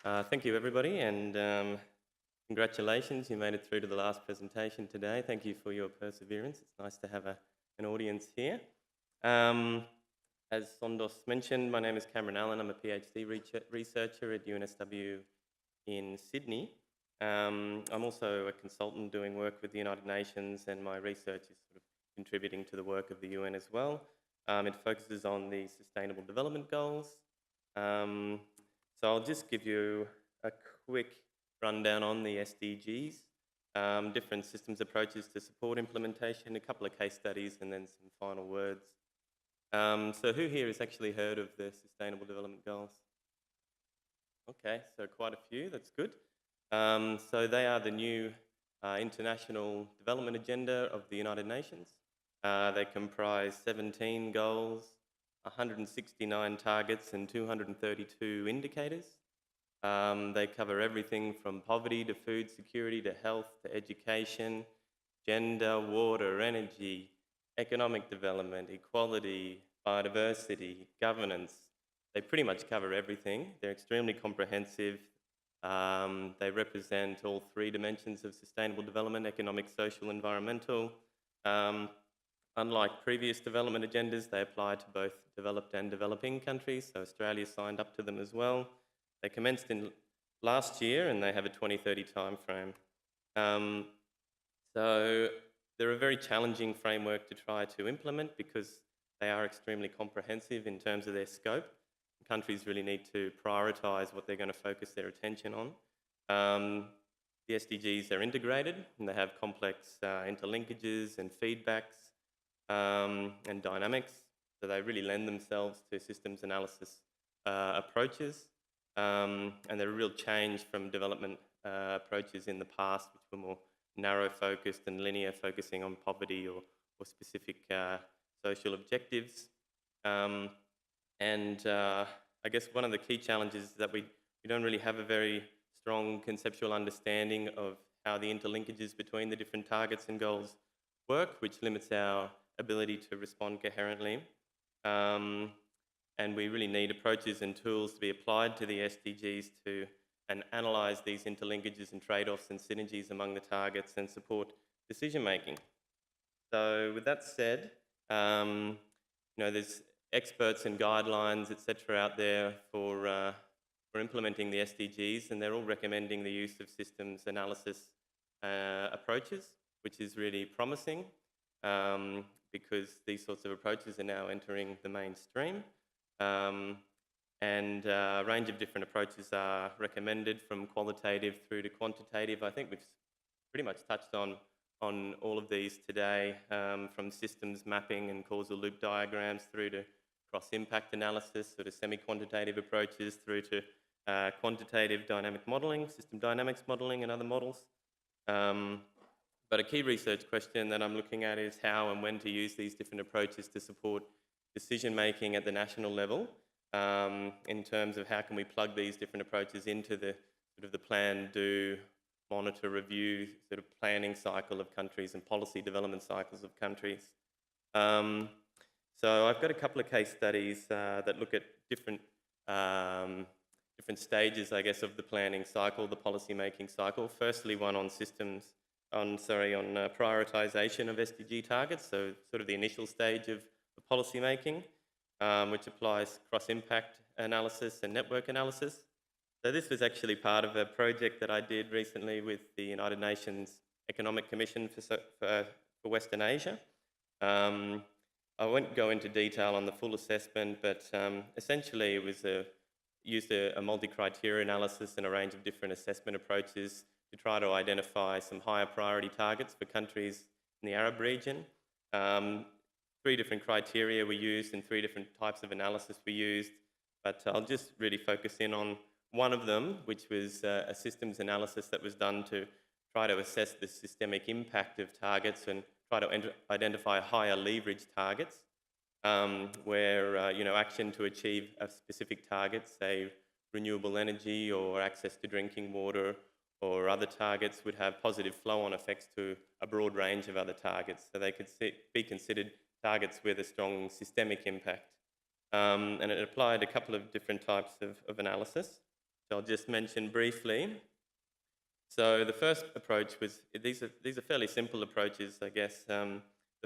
Thank you, everybody, and congratulations. You made it through to the last presentation today. Thank you for your perseverance. It's nice to have an audience here. Um, as Sondos mentioned, my name is Cameron Allen. I'm a PhD researcher at UNSW in Sydney. I'm also a consultant doing work with the United Nations, and my research is sort of contributing to the work of the UN as well. It focuses on the Sustainable Development Goals. Um, so I'll just give you a quick rundown on the SDGs, different systems approaches to support implementation, a couple of case studies, and then some final words. So who here has actually heard of the Sustainable Development Goals? Okay, so quite a few, that's good. So they are the new International Development Agenda of the United Nations. They comprise 17 goals, 169 targets and 232 indicators. They cover everything from poverty to food security to health to education, gender, water, energy, economic development, equality, biodiversity, governance. They pretty much cover everything. They're extremely comprehensive. They represent all three dimensions of sustainable development: economic, social, environmental. Unlike previous development agendas, they apply to both developed and developing countries, so Australia signed up to them as well. They commenced in last year and they have a 2030 timeframe. So they're a very challenging framework to try to implement because they are extremely comprehensive in terms of their scope. Countries really need to prioritise what they're going to focus their attention on. The SDGs are integrated and they have complex interlinkages and feedbacks and dynamics, so they really lend themselves to systems analysis approaches, and they're a real change from development approaches in the past, which were more narrow focused and linear, focusing on poverty or specific social objectives. I guess one of the key challenges is that we don't really have a very strong conceptual understanding of how the interlinkages between the different targets and goals work, which limits our ability to respond coherently. And we really need approaches and tools to be applied to the SDGs to analyse these interlinkages and trade-offs and synergies among the targets and support decision making. So with that said, there's experts and guidelines, etc., out there for implementing the SDGs, and they're all recommending the use of systems analysis approaches, which is really promising because these sorts of approaches are now entering the mainstream. A range of different approaches are recommended, from qualitative through to quantitative. I think we've pretty much touched on all of these today, from systems mapping and causal loop diagrams through to cross-impact analysis, sort of semi-quantitative approaches, through to quantitative dynamic modelling, system dynamics modelling and other models. But a key research question that I'm looking at is how and when to use these different approaches to support decision-making at the national level, in terms of how can we plug these different approaches into the sort of the plan, do, monitor, review sort of planning cycle of countries and policy development cycles of countries. So I've got a couple of case studies that look at different stages, I guess, of the planning cycle, the policy making cycle. Firstly, one on prioritisation of SDG targets, so sort of the initial stage of the policy making, which applies cross-impact analysis and network analysis. So this was actually part of a project that I did recently with the United Nations Economic Commission for Western Asia. I won't go into detail on the full assessment, but essentially it was used a multi-criteria analysis and a range of different assessment approaches to try to identify some higher priority targets for countries in the Arab region. 3 different criteria were used and 3 different types of analysis were used, but I'll just really focus in on one of them, which was a systems analysis that was done to try to assess the systemic impact of targets and try to identify higher leverage targets, where action to achieve a specific target, say renewable energy or access to drinking water or other targets, would have positive flow-on effects to a broad range of other targets. So they could be considered targets with a strong systemic impact. And it applied a couple of different types of analysis I'll just mention briefly. So the first approach was, these are fairly simple approaches, I guess. The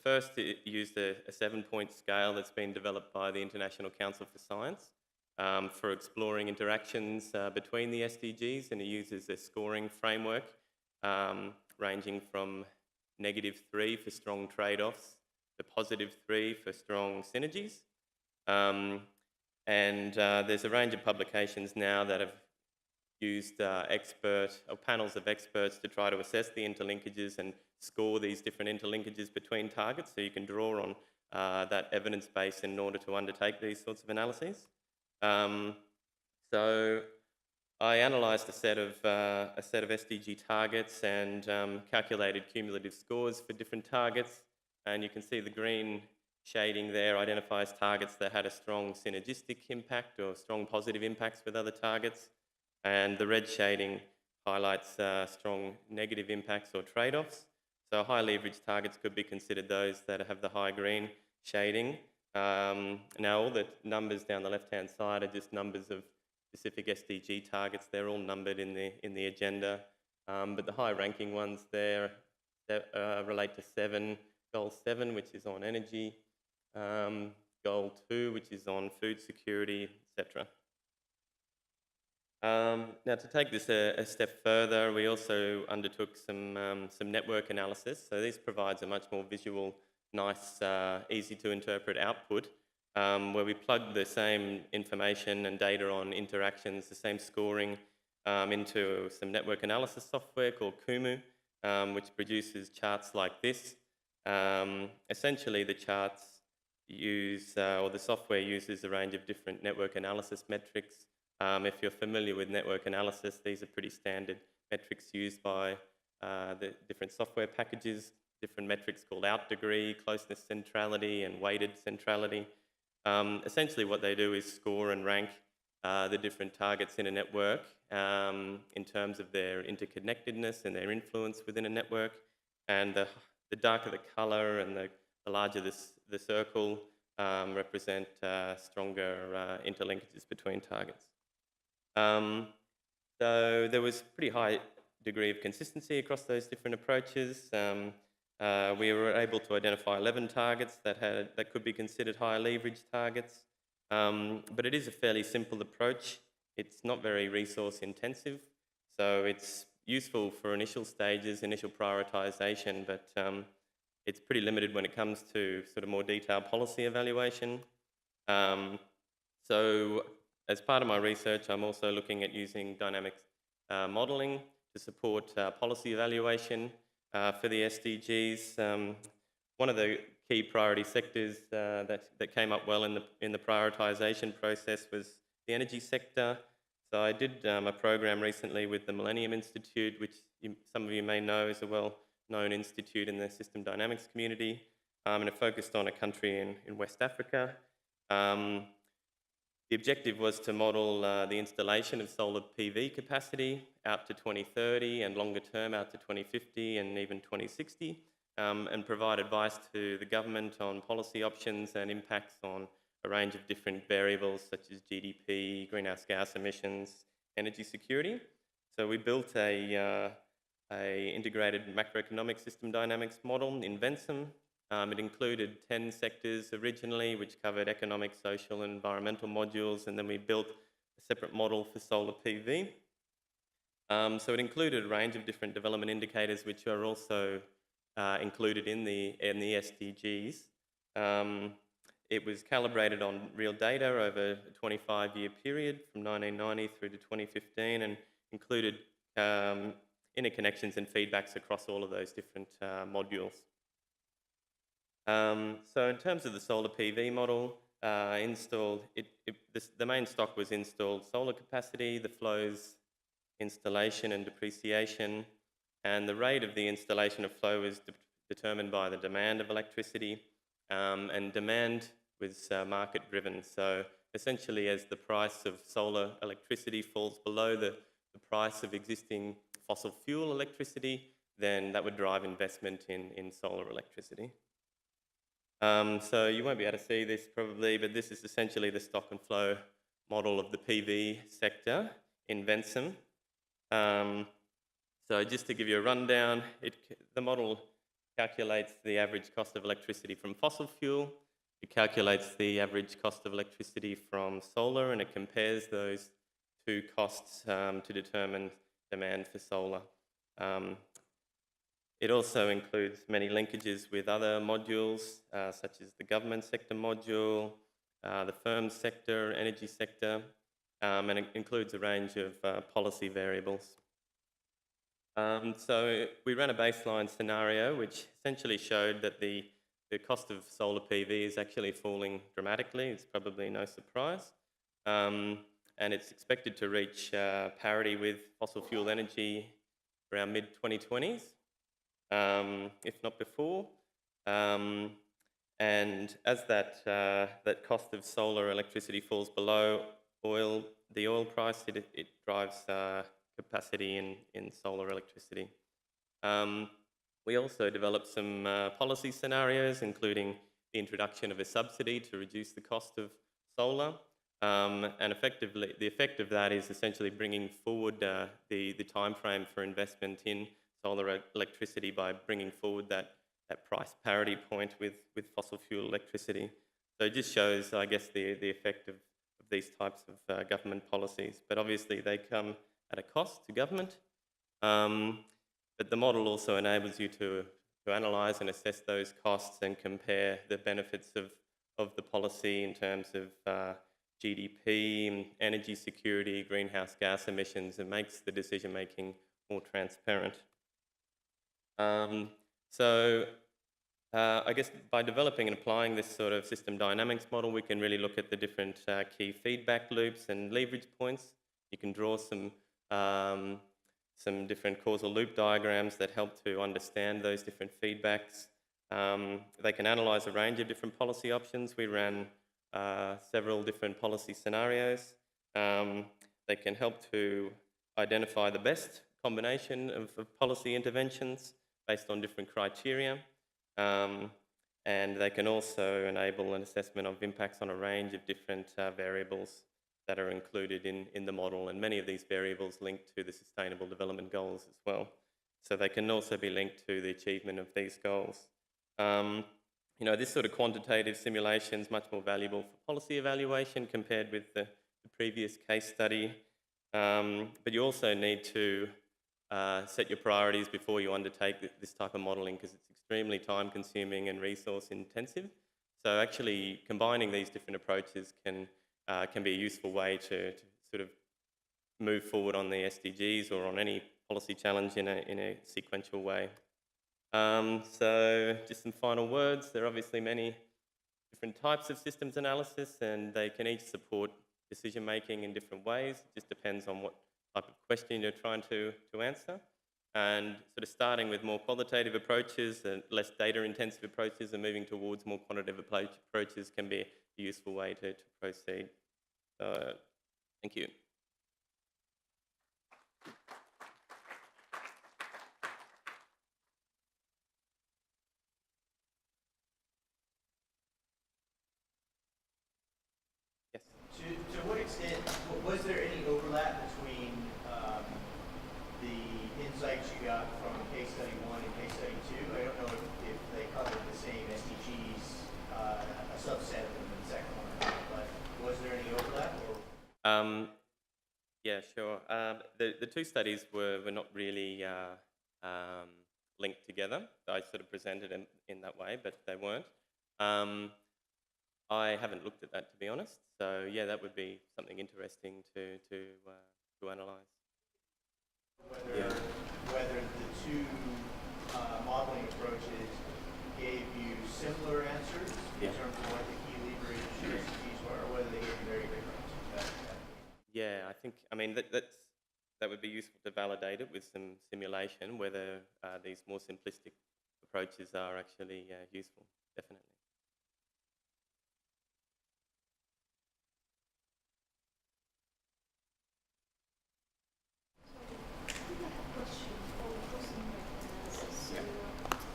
first used a 7-point scale that's been developed by the International Council for Science for exploring interactions between the SDGs, and it uses a scoring framework ranging from -3 for strong trade-offs to +3 for strong synergies. There's a range of publications now that have used panels of experts to try to assess the interlinkages and score these different interlinkages between targets, so you can draw on that evidence base in order to undertake these sorts of analyses. So I analysed a set of SDG targets and calculated cumulative scores for different targets, and you can see the green shading there identifies targets that had a strong synergistic impact or strong positive impacts with other targets, and the red shading highlights strong negative impacts or trade-offs. So high leverage targets could be considered those that have the high green shading. Now all the numbers down the left-hand side are just numbers of specific SDG targets. They're all numbered in the agenda, but the high-ranking ones there relate to Goal 7, which is on energy, Goal 2, which is on food security, etc. Now, to take this a step further, we also undertook some network analysis. So this provides a much more visual, nice, easy to interpret output, where we plug the same information and data on interactions, the same scoring, into some network analysis software called Kumu, which produces charts like this. Essentially, the charts or the software uses a range of different network analysis metrics. If you're familiar with network analysis, these are pretty standard metrics used by the different software packages, different metrics called out degree, closeness centrality, and weighted centrality. Essentially what they do is score and rank the different targets in a network in terms of their interconnectedness and their influence within a network. And the darker the colour and the larger the circle represent stronger interlinkages between targets. So there was pretty high degree of consistency across those different approaches. We were able to identify 11 targets that could be considered high leverage targets, but it is a fairly simple approach. It's not very resource intensive, so it's useful for initial stages, initial prioritisation, but it's pretty limited when it comes to sort of more detailed policy evaluation. So as part of my research, I'm also looking at using dynamic modelling to support policy evaluation for the SDGs. One of the key priority sectors that came up well in the prioritisation process was the energy sector. So I did a program recently with the Millennium Institute, which some of you may know is a well-known institute in the system dynamics community, and it focused on a country in West Africa. The objective was to model the installation of solar PV capacity out to 2030 and longer term out to 2050 and even 2060, and provide advice to the government on policy options and impacts on a range of different variables such as GDP, greenhouse gas emissions, energy security. So we built a integrated macroeconomic system dynamics model in Vensim. It included 10 sectors originally, which covered economic, social, and environmental modules, and then we built a separate model for solar PV. So it included a range of different development indicators, which are also included in the SDGs. It was calibrated on real data over a 25-year period from 1990 through to 2015, and included interconnections and feedbacks across all of those different modules. So in terms of the solar PV model, the main stock was installed solar capacity, the flows, installation and depreciation, and the rate of the installation of flow was determined by the demand of electricity, and demand was market driven. So essentially, as the price of solar electricity falls below the price of existing fossil fuel electricity, then that would drive investment in solar electricity. So you won't be able to see this probably, but this is essentially the stock and flow model of the PV sector in Vensim. So just to give you a rundown, the model calculates the average cost of electricity from fossil fuel. It calculates the average cost of electricity from solar, and it compares those two costs to determine demand for solar. It also includes many linkages with other modules, such as the government sector module, the firm sector, energy sector, and it includes a range of policy variables. So we ran a baseline scenario which essentially showed that the cost of solar PV is actually falling dramatically. It's probably no surprise. And it's expected to reach parity with fossil fuel energy around mid-2020s, if not before. And as that cost of solar electricity falls below the oil price, it drives capacity in solar electricity. We also developed some policy scenarios, including the introduction of a subsidy to reduce the cost of solar. And effectively, the effect of that is essentially bringing forward the time frame for investment in solar electricity by bringing forward that price parity point with fossil fuel electricity. So it just shows, I guess, the effect of these types of government policies. But obviously they come at a cost to government. But the model also enables you to analyse and assess those costs and compare the benefits of the policy in terms of GDP, energy security, greenhouse gas emissions, and makes the decision making more transparent. So I guess by developing and applying this sort of system dynamics model, we can really look at the different key feedback loops and leverage points. You can draw some different causal loop diagrams that help to understand those different feedbacks. They can analyse a range of different policy options. We ran several different policy scenarios. They can help to identify the best combination of policy interventions based on different criteria. And they can also enable an assessment of impacts on a range of different variables that are included in the model, and many of these variables linked to the Sustainable Development Goals as well. So they can also be linked to the achievement of these goals. You know, this sort of quantitative simulation is much more valuable for policy evaluation compared with the previous case study. But you also need to set your priorities before you undertake this type of modelling, because it's extremely time consuming and resource intensive. So actually combining these different approaches can be a useful way to sort of move forward on the SDGs or on any policy challenge in a sequential way. So just some final words. There are obviously many different types of systems analysis, and they can each support decision making in different ways. It just depends on what type of question you're trying to answer. And sort of starting with more qualitative approaches and less data intensive approaches and moving towards more quantitative approaches can be a useful way to proceed. So, thank you. Yes. To what extent was there any overlap between the insights you got from case study 1 and case study 2? I don't know if they covered the same SDGs, a subset of them in the second one or not, but was there any overlap? Or? Yeah, sure. The two studies were not really linked together. I sort of presented them in that way, but they weren't. I haven't looked at that, to be honest. So yeah, that would be something interesting to analyse. Whether the two modeling approaches gave you similar answers in terms of what the key leverage SDGs were, or whether they gave you very different answers. Yeah, I mean, that would be useful to validate it with some simulation, whether these more simplistic approaches are actually useful, definitely.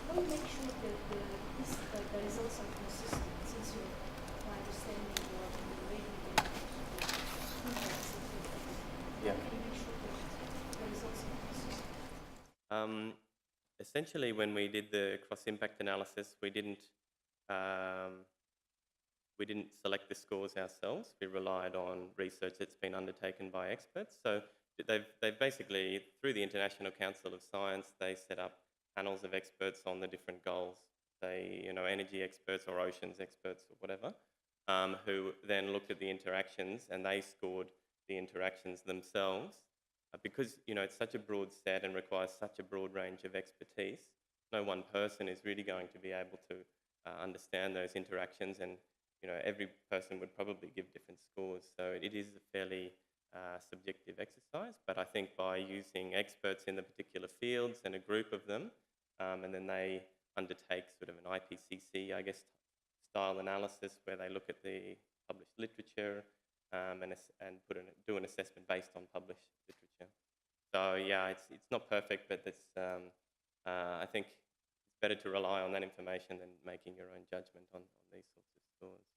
How do you make sure that the results are consistent, since my understanding was in the way you Yeah. Um, Essentially, when we did the cross-impact analysis, um, we didn't select the scores ourselves. We relied on research that's been undertaken by experts. So they've basically, through the International Council of Science, they set up panels of experts on the different goals. Say, energy experts or oceans experts or whatever, who then looked at the interactions and they scored the interactions themselves. Because, it's such a broad set and requires such a broad range of expertise, no one person is really going to be able to understand those interactions, and every person would probably give different scores. So it is a fairly subjective exercise, but I think by using experts in the particular fields and a group of them, and then they undertake sort of an IPCC, I guess, style analysis where they look at the published literature and do an assessment based on published literature. So yeah, it's not perfect, but I think it's better to rely on that information than making your own judgment on these sorts of scores.